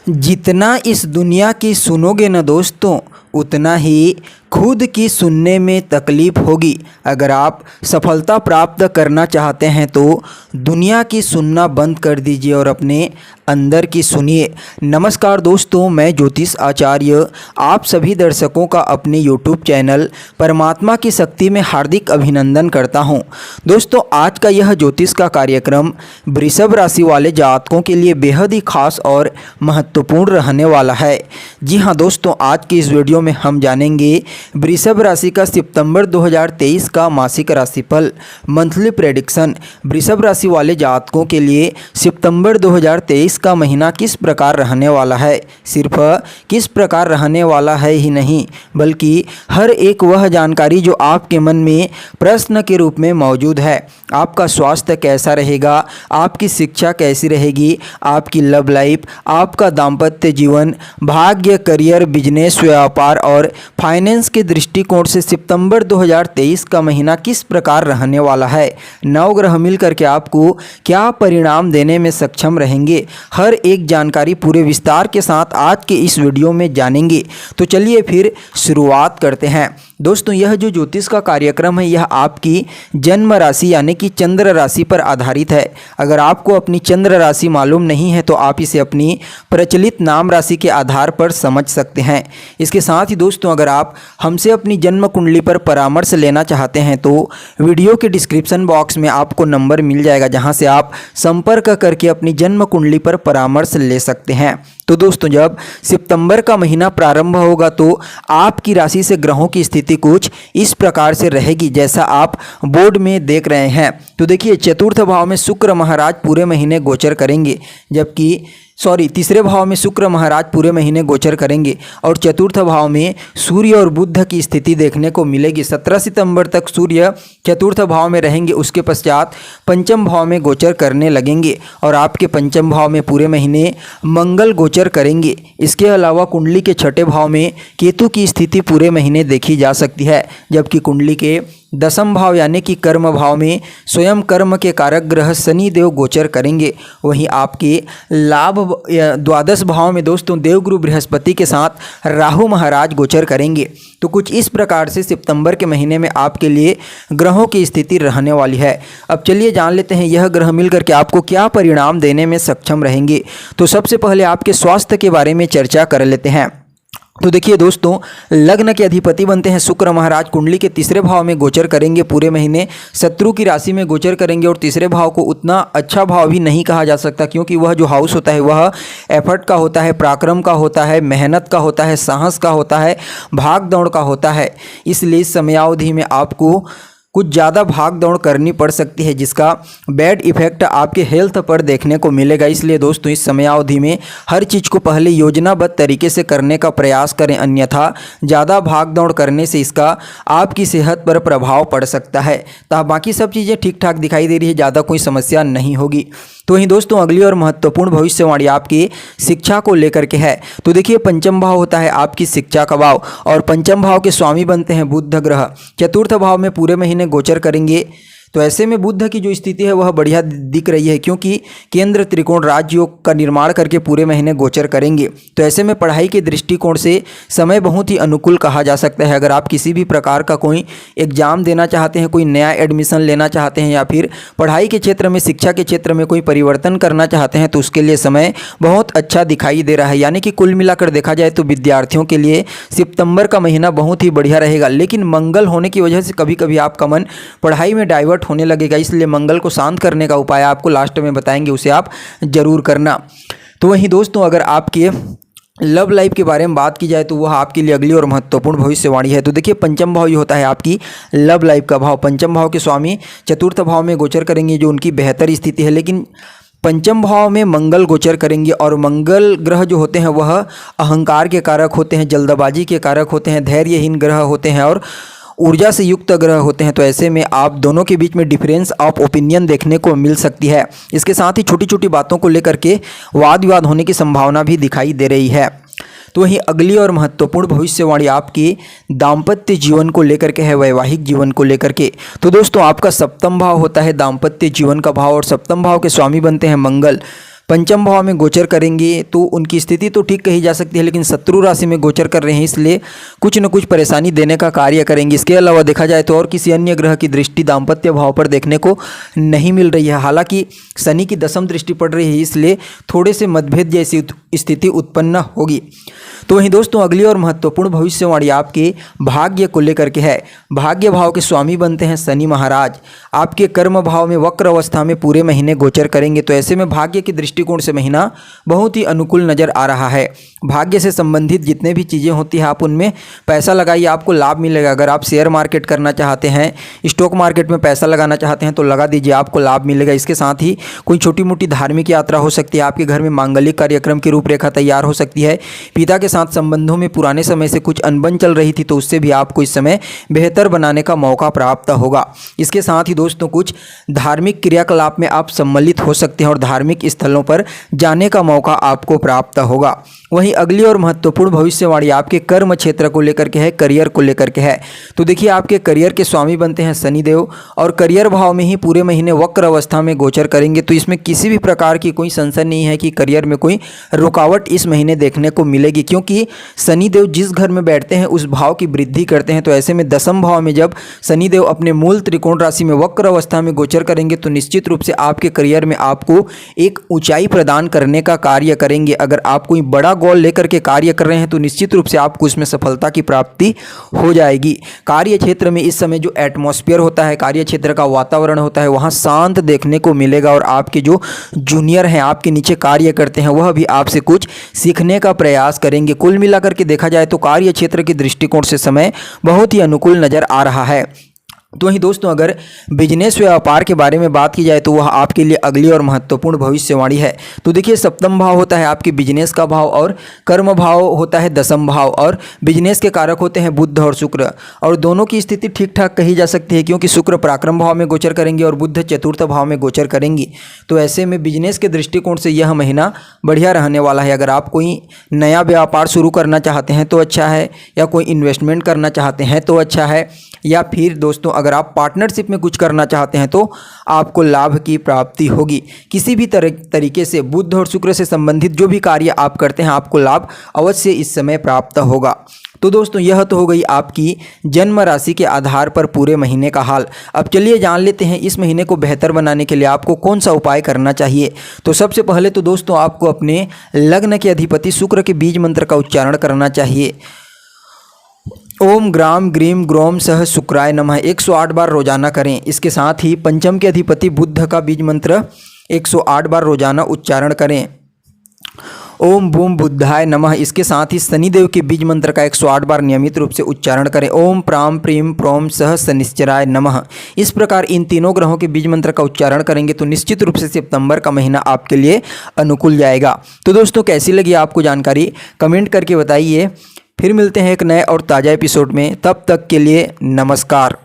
जितना इस दुनिया की सुनोगे न दोस्तों, उतना ही खुद की सुनने में तकलीफ़ होगी। अगर आप सफलता प्राप्त करना चाहते हैं तो दुनिया की सुनना बंद कर दीजिए और अपने अंदर की सुनिए। नमस्कार दोस्तों, मैं ज्योतिष आचार्य आप सभी दर्शकों का अपने YouTube चैनल परमात्मा की शक्ति में हार्दिक अभिनंदन करता हूं। दोस्तों, आज का यह ज्योतिष का कार्यक्रम वृषभ राशि वाले जातकों के लिए बेहद ही खास और महत्वपूर्ण रहने वाला है। जी हां दोस्तों, आज की इस वीडियो में हम जानेंगे वृषभ राशि का सितंबर 2023 का मासिक राशिफल मंथली प्रेडिक्शन। वृषभ राशि वाले जातकों के लिए सितंबर 2023 का महीना किस प्रकार रहने वाला है। सिर्फ किस प्रकार रहने वाला है ही नहीं, बल्कि हर एक वह जानकारी जो आपके मन में प्रश्न के रूप में मौजूद है। आपका स्वास्थ्य कैसा रहेगा, आपकी शिक्षा कैसी रहेगी, आपकी लव लाइफ, आपका दाम्पत्य जीवन, भाग्य, करियर, बिजनेस, व्यापार और फाइनेंस के दृष्टिकोण से सितंबर 2023 का महीना किस प्रकार रहने वाला है। नवग्रह मिलकर के आपको क्या परिणाम देने में सक्षम रहेंगे, हर एक जानकारी पूरे विस्तार के साथ आज के इस वीडियो में जानेंगे। तो चलिए फिर शुरुआत करते हैं। दोस्तों, यह जो ज्योतिष का कार्यक्रम है यह आपकी जन्म राशि यानी कि चंद्र राशि पर आधारित है। अगर आपको अपनी चंद्र राशि मालूम नहीं है तो आप इसे अपनी प्रचलित नाम राशि के आधार पर समझ सकते हैं। इसके साथ ही दोस्तों, अगर आप हमसे अपनी जन्म कुंडली पर परामर्श लेना चाहते हैं तो वीडियो के डिस्क्रिप्शन बॉक्स में आपको नंबर मिल जाएगा, जहां से आप संपर्क करके अपनी जन्म कुंडली पर परामर्श ले सकते हैं। तो दोस्तों, जब सितंबर का महीना प्रारंभ होगा तो आपकी राशि से ग्रहों की स्थिति कुछ इस प्रकार से रहेगी जैसा आप बोर्ड में देख रहे हैं। तो देखिए, चतुर्थ भाव में शुक्र महाराज पूरे महीने गोचर करेंगे, जबकि तीसरे भाव में शुक्र महाराज पूरे महीने गोचर करेंगे और चतुर्थ भाव में सूर्य और बुध की स्थिति देखने को मिलेगी। 17 सितंबर तक सूर्य चतुर्थ भाव में रहेंगे, उसके पश्चात पंचम भाव में गोचर करने लगेंगे और आपके पंचम भाव में पूरे महीने मंगल गोचर करेंगे। इसके अलावा कुंडली के छठे भाव में केतु की स्थिति पूरे महीने देखी जा सकती है, जबकि कुंडली के दसम भाव यानी कि कर्म भाव में स्वयं कर्म के कारक ग्रह शनि देव गोचर करेंगे। वहीं आपके लाभ द्वादश भाव में दोस्तों देवगुरु बृहस्पति के साथ राहु महाराज गोचर करेंगे। तो कुछ इस प्रकार से सितंबर के महीने में आपके लिए ग्रहों की स्थिति रहने वाली है। अब चलिए जान लेते हैं यह ग्रह मिलकर के आपको क्या परिणाम देने में सक्षम रहेंगे। तो सबसे पहले आपके स्वास्थ्य के बारे में चर्चा कर लेते हैं। तो देखिए दोस्तों, लग्न के अधिपति बनते हैं शुक्र महाराज, कुंडली के तीसरे भाव में गोचर करेंगे पूरे महीने, शत्रु की राशि में गोचर करेंगे और तीसरे भाव को उतना अच्छा भाव भी नहीं कहा जा सकता, क्योंकि वह जो हाउस होता है वह एफर्ट का होता है, पराक्रम का होता है, मेहनत का होता है, साहस का होता है, भाग दौड़ का होता है। इसलिए इस समयावधि में आपको कुछ ज़्यादा भाग दौड़ करनी पड़ सकती है, जिसका बैड इफेक्ट आपके हेल्थ पर देखने को मिलेगा। इसलिए दोस्तों, इस समयावधि में हर चीज़ को पहले योजनाबद्ध तरीके से करने का प्रयास करें, अन्यथा ज़्यादा भाग दौड़ करने से इसका आपकी सेहत पर प्रभाव पड़ सकता है। तो बाकी सब चीज़ें ठीक ठाक दिखाई दे रही है, ज़्यादा कोई समस्या नहीं होगी। तो वहीं दोस्तों, अगली और महत्वपूर्ण भविष्यवाणी आपकी शिक्षा को लेकर के है। तो देखिए, पंचम भाव होता है आपकी शिक्षा का भाव और पंचम भाव के स्वामी बनते हैं बुध ग्रह, चतुर्थ भाव में पूरे महीने गोचर करेंगे। तो ऐसे में बुध की जो स्थिति है वह बढ़िया दिख रही है, क्योंकि केंद्र त्रिकोण राजयोग का निर्माण करके पूरे महीने गोचर करेंगे। तो ऐसे में पढ़ाई के दृष्टिकोण से समय बहुत ही अनुकूल कहा जा सकता है। अगर आप किसी भी प्रकार का कोई एग्जाम देना चाहते हैं, कोई नया एडमिशन लेना चाहते हैं या फिर पढ़ाई के क्षेत्र में, शिक्षा के क्षेत्र में कोई परिवर्तन करना चाहते हैं, तो उसके लिए समय बहुत अच्छा दिखाई दे रहा है। यानी कि कुल मिलाकर देखा जाए तो विद्यार्थियों के लिए सितंबर का महीना बहुत ही बढ़िया रहेगा। लेकिन मंगल होने की वजह से कभी कभी आपका मन पढ़ाई में डाइवर्ट होने लगेगा, इसलिए मंगल को शांत करने का उपाय आपको लास्ट में बताएंगे, उसे आप जरूर करना। तो वहीं दोस्तों, अगर आपके लव लाइफ के बारे में बात की जाए तो वह आपके लिए अगली और महत्वपूर्ण भविष्यवाणी है। तो देखिए, पंचम भाव ये होता है आपकी लव लाइफ का भाव। पंचम भाव के स्वामी चतुर्थ भाव में गोचर करेंगे, जो उनकी बेहतर स्थिति है। लेकिन पंचम भाव में मंगल गोचर करेंगे और मंगल ग्रह जो होते हैं वह अहंकार के कारक होते हैं, जल्दबाजी के कारक होते हैं, धैर्यहीन ग्रह होते हैं और ऊर्जा से युक्त ग्रह होते हैं। तो ऐसे में आप दोनों के बीच में डिफरेंस ऑफ ओपिनियन देखने को मिल सकती है। इसके साथ ही छोटी छोटी बातों को लेकर के वाद विवाद होने की संभावना भी दिखाई दे रही है। तो वहीं अगली और महत्वपूर्ण भविष्यवाणी आपकी दाम्पत्य जीवन को लेकर के है, वैवाहिक जीवन को लेकर के। तो दोस्तों, आपका सप्तम भाव होता है दाम्पत्य जीवन का भाव और सप्तम भाव के स्वामी बनते हैं मंगल। पंचम भाव में गोचर करेंगे तो उनकी स्थिति तो ठीक कही जा सकती है, लेकिन शत्रु राशि में गोचर कर रहे हैं, इसलिए कुछ न कुछ परेशानी देने का कार्य करेंगे। इसके अलावा देखा जाए तो और किसी अन्य ग्रह की दृष्टि दाम्पत्य भाव पर देखने को नहीं मिल रही है। हालांकि शनि की दशम दृष्टि पड़ रही है, इसलिए थोड़े से मतभेद जैसी स्थिति उत्पन्न होगी। तो वहीं दोस्तों अगली और महत्वपूर्ण भविष्यवाणी आपके भाग्य को लेकर के है। भाग्य भाव के स्वामी बनते हैं शनि महाराज, आपके कर्म भाव में वक्र अवस्था में पूरे महीने गोचर करेंगे। तो ऐसे में भाग्य के दृष्टिकोण से महीना बहुत ही अनुकूल नजर आ रहा है। भाग्य से संबंधित जितने भी चीज़ें होती हैं आप उनमें पैसा लगाइए, आपको लाभ मिलेगा। अगर आप शेयर मार्केट करना चाहते हैं, स्टॉक मार्केट में पैसा लगाना चाहते हैं तो लगा दीजिए, आपको लाभ मिलेगा। इसके साथ ही कोई छोटी मोटी धार्मिक यात्रा हो सकती है, आपके घर में मांगलिक कार्यक्रम की रूपरेखा तैयार हो सकती है। पिता के साथ संबंधों में पुराने समय से कुछ अनबन चल रही थी तो उससे भी आपको इस समय बेहतर बनाने का मौका प्राप्त होगा। इसके साथ ही दोस्तों कुछ धार्मिक क्रियाकलाप में आप सम्मिलित हो सकते हैं और धार्मिक स्थलों पर जाने का मौका आपको प्राप्त होगा। वहीं अगली और महत्वपूर्ण भविष्यवाणी आपके कर्म क्षेत्र को लेकर के है, करियर को लेकर के है। तो देखिए आपके करियर के स्वामी बनते हैं शनिदेव और करियर भाव में ही पूरे महीने वक्र अवस्था में गोचर करेंगे। तो इसमें किसी भी प्रकार की कोई संशय नहीं है कि करियर में कोई रुकावट इस महीने देखने को मिलेगी, क्योंकि शनिदेव जिस घर में बैठते हैं उस भाव की वृद्धि करते हैं। तो ऐसे में दशम भाव में जब शनिदेव अपने मूल त्रिकोण राशि में वक्र अवस्था में गोचर करेंगे तो निश्चित रूप से आपके करियर में आपको एक ऊंचाई प्रदान करने का कार्य करेंगे। अगर आप कोई बड़ा गोल लेकर के कार्य कर रहे हैं तो निश्चित रूप से आपको इसमें सफलता की प्राप्ति हो जाएगी। कार्य क्षेत्र में इस समय जो एटमॉस्फेयर होता है, कार्य क्षेत्र का वातावरण होता है, वहाँ शांत देखने को मिलेगा और आपके जो जूनियर हैं, आपके नीचे कार्य करते हैं, वह भी आपसे कुछ सीखने का प्रयास करेंगे। कुल मिलाकर के देखा जाए तो कार्य क्षेत्र के दृष्टिकोण से समय बहुत ही अनुकूल नजर आ रहा है। तो वहीं दोस्तों अगर बिजनेस व्यापार के बारे में बात की जाए तो वह आपके लिए अगली और महत्वपूर्ण भविष्यवाणी है। तो देखिए सप्तम भाव होता है आपके बिजनेस का भाव और कर्म भाव होता है दशम भाव, और बिजनेस के कारक होते हैं बुध और शुक्र, और दोनों की स्थिति ठीक ठाक कही जा सकती है क्योंकि शुक्र पराक्रम भाव में गोचर करेंगे और बुध चतुर्थ भाव में गोचर करेंगी। तो ऐसे में बिजनेस के दृष्टिकोण से यह महीना बढ़िया रहने वाला है। अगर आप कोई नया व्यापार शुरू करना चाहते हैं तो अच्छा है, या कोई इन्वेस्टमेंट करना चाहते हैं तो अच्छा है, या फिर दोस्तों अगर आप पार्टनरशिप में कुछ करना चाहते हैं तो आपको लाभ की प्राप्ति होगी। किसी भी तरीके से बुध और शुक्र से संबंधित जो भी कार्य आप करते हैं आपको लाभ अवश्य इस समय प्राप्त होगा। तो दोस्तों यह तो हो गई आपकी जन्म राशि के आधार पर पूरे महीने का हाल। अब चलिए जान लेते हैं इस महीने को बेहतर बनाने के लिए आपको कौन सा उपाय करना चाहिए। तो सबसे पहले तो दोस्तों आपको अपने लग्न के अधिपति शुक्र के बीज मंत्र का उच्चारण करना चाहिए। ओम ग्राम ग्रीम ग्रोम सह शुक्राय नमः 108 बार रोजाना करें। इसके साथ ही पंचम के अधिपति बुध का बीज मंत्र 108 बार रोजाना उच्चारण करें। ओम बूम बुद्धाय नमः, इसके साथ ही शनिदेव के बीज मंत्र का 108 बार नियमित रूप से उच्चारण करें। ओम प्राम प्रीम प्रोम सह शनिश्चराय नमः। इस प्रकार इन तीनों ग्रहों के बीज मंत्र का उच्चारण करेंगे तो निश्चित रूप से सितंबर का महीना आपके लिए अनुकूल जाएगा। तो दोस्तों कैसी लगी आपको जानकारी कमेंट करके बताइए। फिर मिलते हैं एक नए और ताज़ा एपिसोड में, तब तक के लिए नमस्कार।